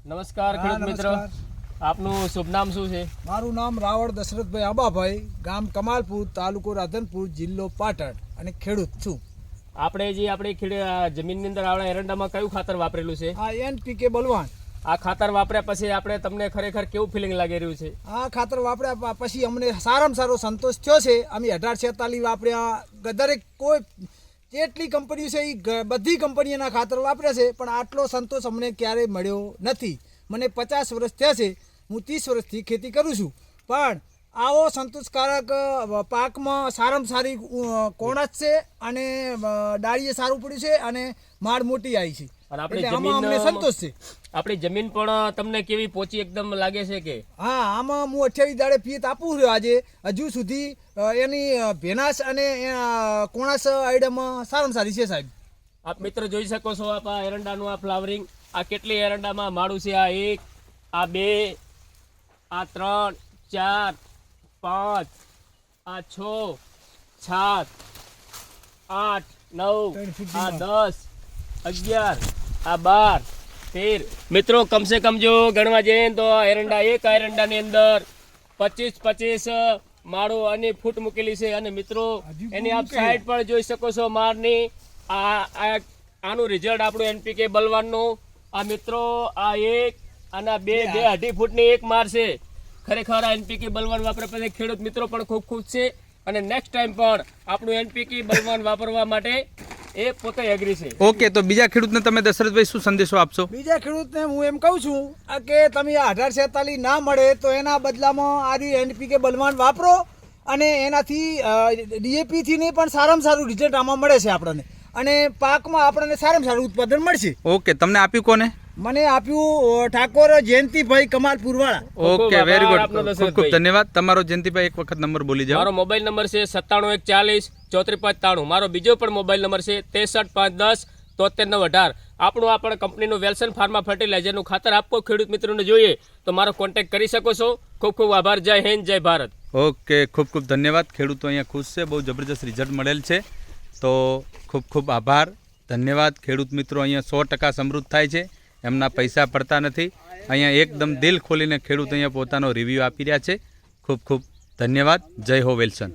નમસ્કાર ખેડૂત મિત્ર, આપનું શુભ નામ શું છે? મારું નામ રાવળ દશરથભાઈ આંબાભાઈ, ગામ કમાલપુર, તાલુકો રાધનપુર, જિલ્લો પાટણ અને ખેડૂત છું. આપણે જે આપણી જમીનની અંદર આવડા એરંડામાં કયું ખાતર વાપરેલું છે? આ NPK બલવાન. આ ખાતર વાપર્યા પછી આપણે તમને ખરેખર કેવું ફિલિંગ લાગી રહ્યું છે? આ ખાતર વાપર્યા પછી અમને સારામાં સારો સંતોષ થયો છે. અમે 1846 વાપર્યા, દરેક કોઈ જેટલી કંપનીઓ છે એ બધી કંપનીઓના ખાતર વાપર્યા છે, પણ આટલો સંતોષ અમને ક્યારેય મળ્યો નથી. મને 50 વર્ષ થયા છે, હું 30 વર્ષથી ખેતી કરું છું, પણ આવો સંતોષકારક પાકમાં સારામાં સારી કોણસ છે અને ડાળીએ સારું પડ્યું છે અને માળ મોટી આવી છે. અને આપણી એટલે આમાં અમને સંતોષ છે. આપણી જમીન પણ તમને કેવી પોચી એકદમ લાગે છે કે? હા, આમાં હું 28 દાડે પિયત આપું છું આજે. હજુ સુધી એની ભેનાશ અને કોણાસ આઈડમાં સારામાં સારી છે સાહેબ. આપ મિત્ર જોઈ શકો છો, આ એરંડાનું આ ફ્લાવરિંગ, આ કેટલી એરંડામાં માળું છે. આ 1, આ 2, આ 3, 4, 5, આ 6, 7, 8, 9, આ 10, 11, આ 12, 13. મિત્રો કમસે કમ જો ગણવા જઈએ તો એરંડા એક એરંડાની અંદર 25 માળો અને ફૂટ મૂકેલી છે. અને મિત્રો એની આપ સાઈડ પણ જોઈ શકો છો માળની. આનું રિઝલ્ટ આપણું NPK બલવાનનું. આ મિત્રો આ 1 અને આ 2 2.5 ફૂટની એક માર છે. ખરેખર આ NPK બલવાન વાપર્યા પછી ખેડૂત મિત્રો પણ ખૂબ ખુશ છે અને નેક્સ્ટ ટાઈમ પણ આપણું NPK બલવાન વાપરવા માટે એ પોતે એગ્રી છે. ઓકે, તો બીજા ખેડૂતને તમે દશરથભાઈ શું સંદેશો આપશો? બીજા ખેડૂતને હું એમ કહું છું કે તમે આ 1846 ના મળે તો એના બદલામાં આ NPK બલવાન વાપરો, અને એનાથી DAP થી ને પણ સારામાં સારું રિઝલ્ટ આમાં મળે છે આપણને, અને પાકમાં આપણને સારામાં સારું ઉત્પાદન મળશે. ઓકે, તમને આપ્યું કોને? મને આપ્યું ઠાકોર જયંતિભાઈ કમાલપુર વાળા. ઓકે, વેરી ગુડ, ખૂબ ખૂબ ધન્યવાદ. તમારો જયંતિભાઈ એક વખત નંબર બોલી જાઓ. મારો મોબાઈલ નંબર છે 97 140 34 93. મારો બીજો પણ મોબાઈલ નંબર છે 63 510 73 918. આપણું આ પણ કંપનીનું વેલ્સન ફાર્મા ફર્ટિલાઇઝરનું ખાતર આપો ખેડૂત મિત્રોને જોઈએ તો મારો કોન્ટેક્ટ કરી શકો છો. ખૂબ ખૂબ આભાર. જય હિન્દ, જય ભારત. ઓકે, ખૂબ ખૂબ ધન્યવાદ. ખેડૂતો અહીંયા ખુશ છે, બહુ જબરજસ્ત રિઝલ્ટ મળેલ છે, તો ખૂબ ખૂબ આભાર, ધન્યવાદ. ખેડૂત મિત્રો અહીંયા 100% સમૃદ્ધ થાય છે, એમના પૈસા પડતા નથી. અહીંયા એકદમ દિલ ખોલીને ખેડૂત અહીંયા પોતાનો રિવ્યૂ આપી રહ્યા છે. ખૂબ ખૂબ ધન્યવાદ. જય હો વેલ્સન.